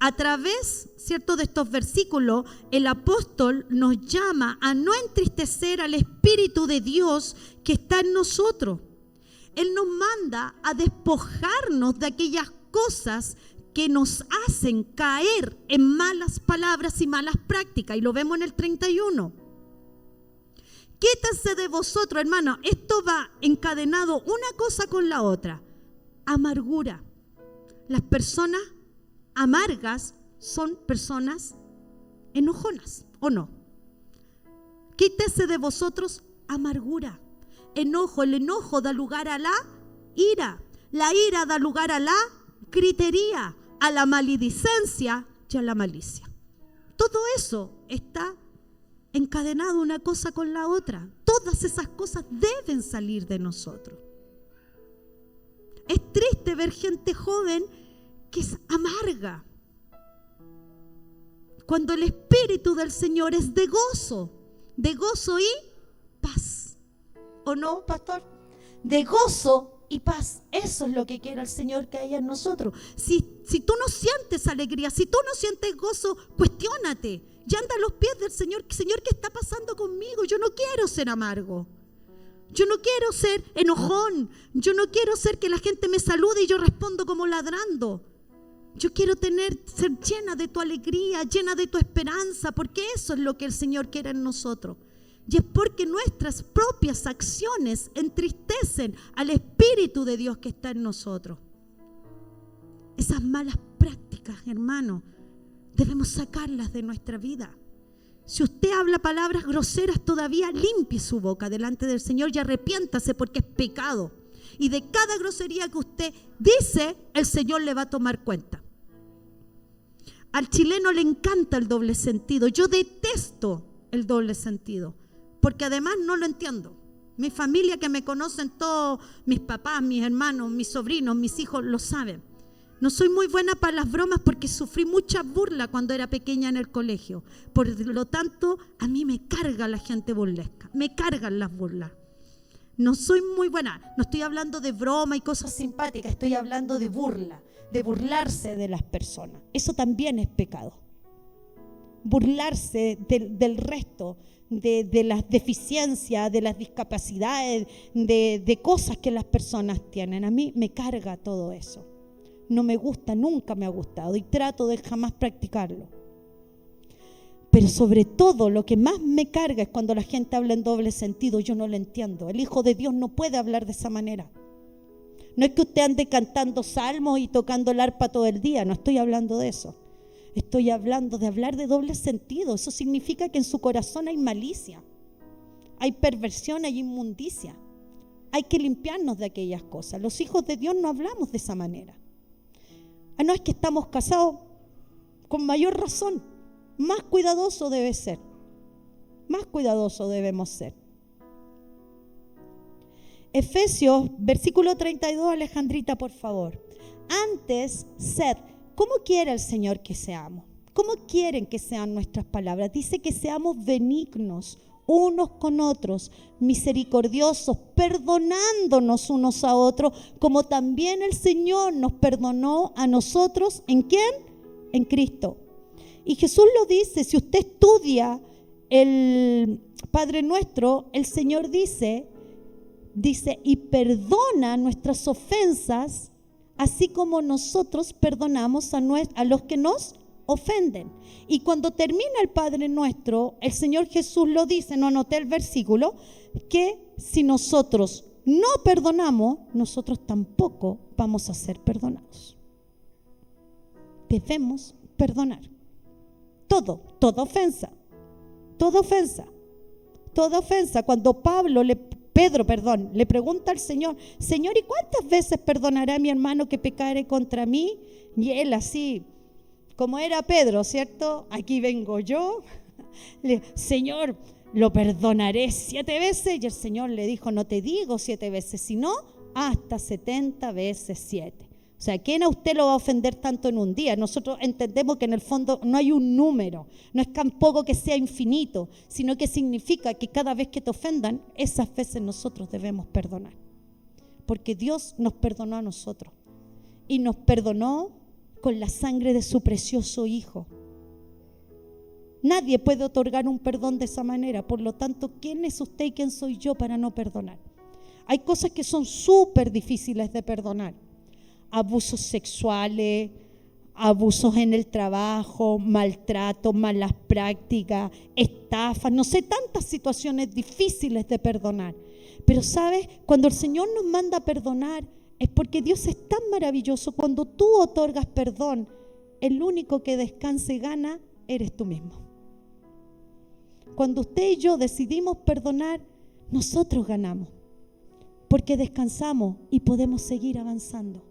A través, ¿cierto?, de estos versículos, el apóstol nos llama a no entristecer al Espíritu de Dios que está en nosotros. Él nos manda a despojarnos de aquellas cosas que nos hacen caer en malas palabras y malas prácticas, y lo vemos en el 31. Quítense de vosotros, hermano. Esto va encadenado una cosa con la otra. Amargura. Las personas amargas son personas enojonas, ¿o no? Quítese de vosotros amargura, enojo. El enojo da lugar a la ira da lugar a la gritería, a la maledicencia y a la malicia. Todo eso está encadenado una cosa con la otra. Todas esas cosas deben salir de nosotros. Es triste ver gente joven que es amarga, cuando el Espíritu del Señor es de gozo y paz. ¿O no, pastor? De gozo y paz. Eso es lo que quiere el Señor que haya en nosotros. Si tú no sientes alegría, si tú no sientes gozo, cuestiónate y anda a los pies del Señor. Señor, ¿qué está pasando conmigo? Yo no quiero ser amargo. Yo no quiero ser enojón. Yo no quiero ser que la gente me salude y yo respondo como ladrando. Yo quiero ser llena de tu alegría, llena de tu esperanza, porque eso es lo que el Señor quiere en nosotros. Y es porque nuestras propias acciones entristecen al Espíritu de Dios que está en nosotros. Esas malas prácticas, hermano, debemos sacarlas de nuestra vida. Si usted habla palabras groseras todavía, limpie su boca delante del Señor y arrepiéntase, porque es pecado. Y de cada grosería que usted dice, el Señor le va a tomar cuenta. Al chileno le encanta el doble sentido. Yo detesto el doble sentido, porque además no lo entiendo. Mi familia, que me conocen todos, mis papás, mis hermanos, mis sobrinos, mis hijos, lo saben. No soy muy buena para las bromas porque sufrí mucha burla cuando era pequeña en el colegio. Por lo tanto, a mí me carga la gente burlesca, me cargan las burlas. No soy muy buena, no estoy hablando de broma y cosas simpáticas, estoy hablando de burla, de burlarse de las personas. Eso también es pecado. Burlarse del resto, de las deficiencias, de las discapacidades, de cosas que las personas tienen. A mí me carga todo eso. No me gusta, nunca me ha gustado y trato de jamás practicarlo. Pero sobre todo lo que más me carga es cuando la gente habla en doble sentido. Yo no lo entiendo. El Hijo de Dios no puede hablar de esa manera. No es que usted ande cantando salmos y tocando el arpa todo el día. No estoy hablando de eso. Estoy hablando de hablar de doble sentido. Eso significa que en su corazón hay malicia, hay perversión, hay inmundicia. Hay que limpiarnos de aquellas cosas. Los hijos de Dios no hablamos de esa manera. No es que estamos casados, con mayor razón. Más cuidadoso debe ser. Más cuidadoso debemos ser. Efesios, versículo 32, Alejandrita, por favor. Antes, sed. ¿Cómo quiere el Señor que seamos? ¿Cómo quieren que sean nuestras palabras? Dice que seamos benignos unos con otros, misericordiosos, perdonándonos unos a otros, como también el Señor nos perdonó a nosotros. ¿En quién? En Cristo. Y Jesús lo dice. Si usted estudia el Padre Nuestro, el Señor dice, y perdona nuestras ofensas, así como nosotros perdonamos a los que nos ofenden. Y cuando termina el Padre Nuestro, el Señor Jesús lo dice, no anoté el versículo, que si nosotros no perdonamos, nosotros tampoco vamos a ser perdonados. Debemos perdonar. Toda ofensa. Cuando Pedro le pregunta al Señor, Señor, ¿y cuántas veces perdonará a mi hermano que pecare contra mí? Y él así, como era Pedro, ¿cierto? Aquí vengo yo. Señor, lo perdonaré 7 veces. Y el Señor le dijo, no te digo 7 veces, sino hasta 70 veces 7. O sea, ¿quién a usted lo va a ofender tanto en un día? Nosotros entendemos que en el fondo no hay un número, no es tampoco que sea infinito, sino que significa que cada vez que te ofendan, esas veces nosotros debemos perdonar. Porque Dios nos perdonó a nosotros y nos perdonó con la sangre de su precioso Hijo. Nadie puede otorgar un perdón de esa manera, por lo tanto, ¿quién es usted y quién soy yo para no perdonar? Hay cosas que son súper difíciles de perdonar. Abusos sexuales, abusos en el trabajo, maltrato, malas prácticas, estafas, no sé, tantas situaciones difíciles de perdonar. Pero ¿sabes? Cuando el Señor nos manda a perdonar, es porque Dios es tan maravilloso. Cuando tú otorgas perdón, el único que descansa y gana eres tú mismo. Cuando usted y yo decidimos perdonar, nosotros ganamos, porque descansamos y podemos seguir avanzando.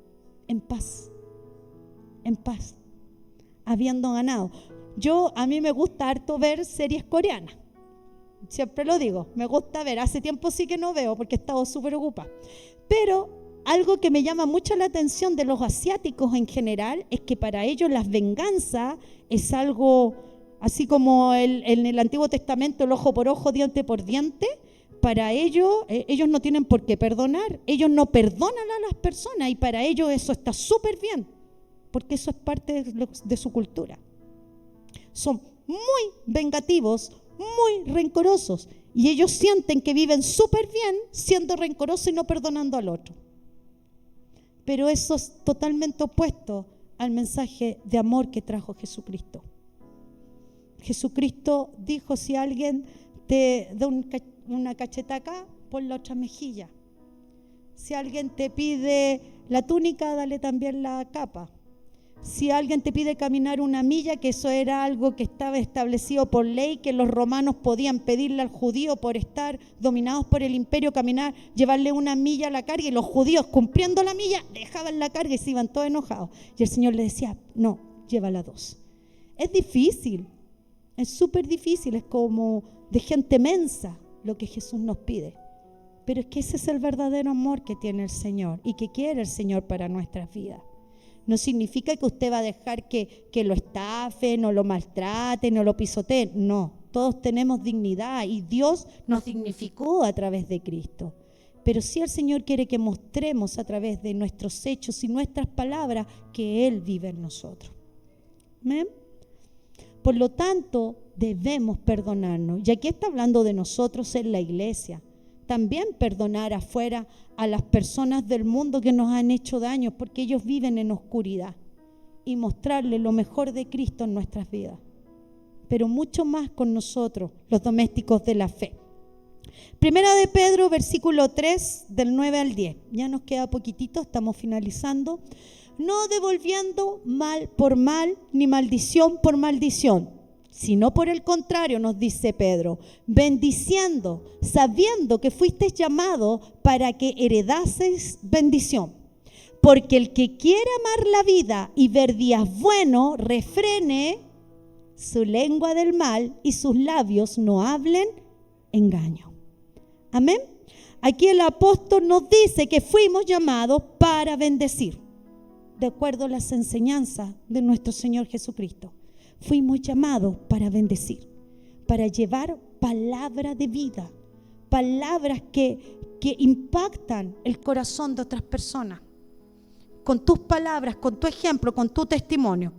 En paz, habiendo ganado. A mí me gusta harto ver series coreanas, siempre lo digo, me gusta ver, hace tiempo sí que no veo porque he estado súper ocupada, pero algo que me llama mucho la atención de los asiáticos en general es que para ellos la venganza es algo, así como en el Antiguo Testamento el ojo por ojo, diente por diente. Para ellos no tienen por qué perdonar, ellos no perdonan a las personas y para ellos eso está súper bien, porque eso es parte de su cultura. Son muy vengativos, muy rencorosos y ellos sienten que viven súper bien siendo rencorosos y no perdonando al otro. Pero eso es totalmente opuesto al mensaje de amor que trajo Jesucristo. Jesucristo dijo, si alguien te da una cacheta acá, pon la otra mejilla. Si alguien te pide la túnica, dale también la capa. Si alguien te pide caminar 1 milla, que eso era algo que estaba establecido por ley, que los romanos podían pedirle al judío por estar dominados por el imperio, caminar, llevarle 1 milla a la carga, y los judíos cumpliendo la milla dejaban la carga y se iban todos enojados. Y el Señor les decía, no, llévala 2. Es difícil, es súper difícil, es como de gente mensa lo que Jesús nos pide, pero es que ese es el verdadero amor que tiene el Señor y que quiere el Señor para nuestras vidas. No significa que usted va a dejar que lo estafen o lo maltraten o lo pisoteen, no, todos tenemos dignidad y Dios nos dignificó a través de Cristo, pero sí el Señor quiere que mostremos a través de nuestros hechos y nuestras palabras que Él vive en nosotros. ¿Amén? Por lo tanto, debemos perdonarnos. Y aquí está hablando de nosotros en la iglesia. También perdonar afuera a las personas del mundo que nos han hecho daño porque ellos viven en oscuridad. Y mostrarles lo mejor de Cristo en nuestras vidas. Pero mucho más con nosotros, los domésticos de la fe. Primera de Pedro, versículo 3, del 9 al 10. Ya nos queda poquitito, estamos finalizando. No devolviendo mal por mal, ni maldición por maldición, sino por el contrario, nos dice Pedro, bendiciendo, sabiendo que fuisteis llamados para que heredaseis bendición. Porque el que quiere amar la vida y ver días buenos, refrene su lengua del mal y sus labios no hablen engaño. Amén. Aquí el apóstol nos dice que fuimos llamados para bendecir. De acuerdo a las enseñanzas de nuestro Señor Jesucristo, fuimos llamados para bendecir, para llevar palabra de vida, palabras que impactan el corazón de otras personas, con tus palabras, con tu ejemplo, con tu testimonio.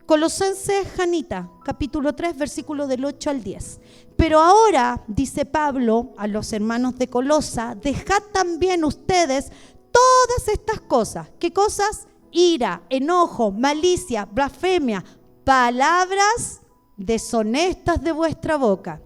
Colosenses, Janita, capítulo 3, versículo del 8 al 10. Pero ahora, dice Pablo a los hermanos de Colosa, dejad también ustedes todas estas cosas. ¿Qué cosas? Ira, enojo, malicia, blasfemia, palabras deshonestas de vuestra boca.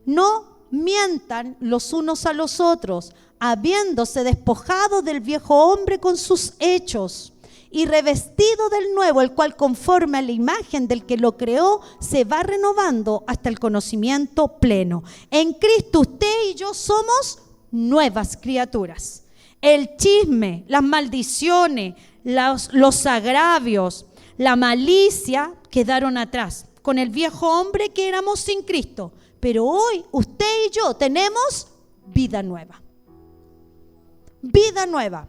No mientan los unos a los otros, habiéndose despojado del viejo hombre con sus hechos y revestido del nuevo, el cual conforme a la imagen del que lo creó, se va renovando hasta el conocimiento pleno. En Cristo usted y yo somos nuevas criaturas. El chisme, las maldiciones, los agravios, la malicia quedaron atrás con el viejo hombre que éramos sin Cristo. Pero hoy usted y yo tenemos vida nueva. Vida nueva,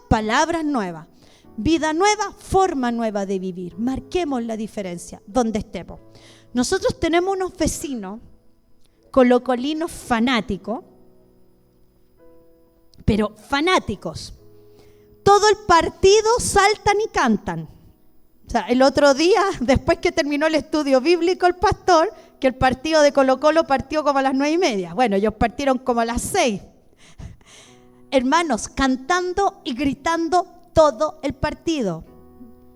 palabras nuevas. Vida nueva, forma nueva de vivir. Marquemos la diferencia donde estemos. Nosotros tenemos unos vecinos colocolinos fanáticos, pero fanáticos. Todo el partido saltan y cantan. O sea, el otro día, después que terminó el estudio bíblico, el pastor, que el partido de Colo-Colo partió como a las 9:30. Bueno, ellos partieron como a las 6. Hermanos, cantando y gritando todo el partido.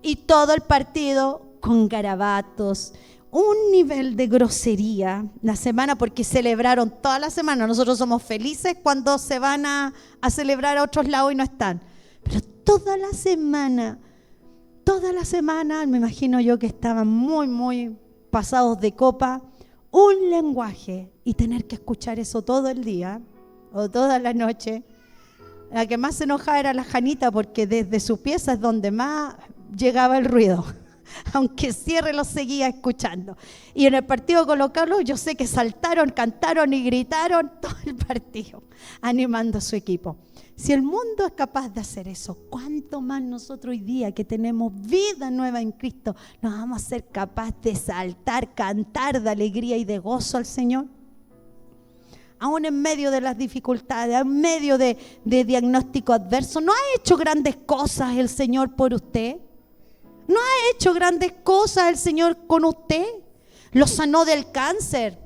Y todo el partido con garabatos, un nivel de grosería la semana, porque celebraron toda la semana. Nosotros somos felices cuando se van a celebrar a otros lados y no están. Pero toda la semana, me imagino yo que estaban muy, muy pasados de copa, un lenguaje, y tener que escuchar eso todo el día o toda la noche. La que más se enojaba era la Janita, porque desde su pieza es donde más llegaba el ruido. Aunque cierre, lo seguía escuchando. Y en el partido Colo-Colo yo sé que saltaron, cantaron y gritaron todo el partido, animando a su equipo. Si el mundo es capaz de hacer eso, ¿cuánto más nosotros hoy día que tenemos vida nueva en Cristo nos vamos a ser capaces de saltar, cantar de alegría y de gozo al Señor? Aún en medio de las dificultades, en medio de diagnóstico adverso, ¿no ha hecho grandes cosas el Señor por usted? ¿No ha hecho grandes cosas el Señor con usted? Lo sanó del cáncer,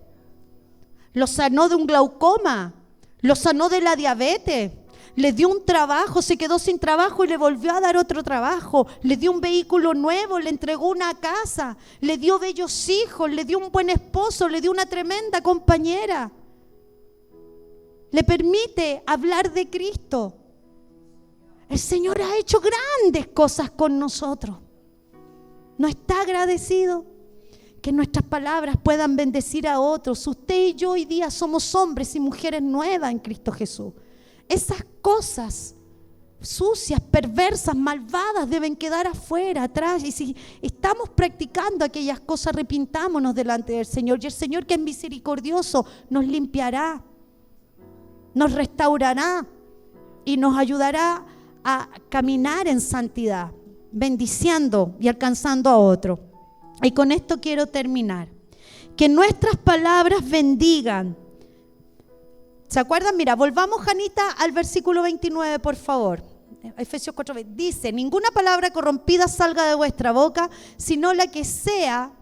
lo sanó de un glaucoma, lo sanó de la diabetes, le dio un trabajo, se quedó sin trabajo y le volvió a dar otro trabajo, le dio un vehículo nuevo, le entregó una casa, le dio bellos hijos, le dio un buen esposo, le dio una tremenda compañera. Le permite hablar de Cristo. El Señor ha hecho grandes cosas con nosotros. ¿No está agradecido? Que nuestras palabras puedan bendecir a otros. Usted y yo hoy día somos hombres y mujeres nuevas en Cristo Jesús. Esas cosas sucias, perversas, malvadas deben quedar afuera, atrás. Y si estamos practicando aquellas cosas, arrepintámonos delante del Señor. Y el Señor, que es misericordioso, nos limpiará, nos restaurará y nos ayudará a caminar en santidad, bendiciendo y alcanzando a otro. Y con esto quiero terminar. Que nuestras palabras bendigan. ¿Se acuerdan? Mira, volvamos, Janita, al versículo 29, por favor. Efesios 4, dice: ninguna palabra corrompida salga de vuestra boca, sino la que sea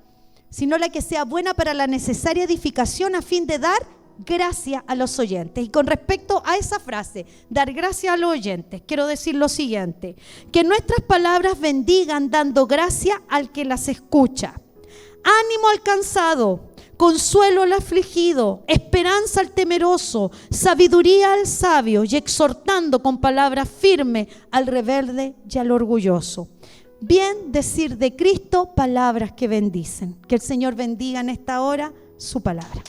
buena para la necesaria edificación, a fin de dar gracia a los oyentes. Y con respecto a esa frase, dar gracia a los oyentes, quiero decir lo siguiente: que nuestras palabras bendigan dando gracia al que las escucha, ánimo al cansado, consuelo al afligido, esperanza al temeroso, sabiduría al sabio, y exhortando con palabras firmes al rebelde y al orgulloso. Bien decir de Cristo palabras que bendicen. Que el Señor bendiga en esta hora su palabra.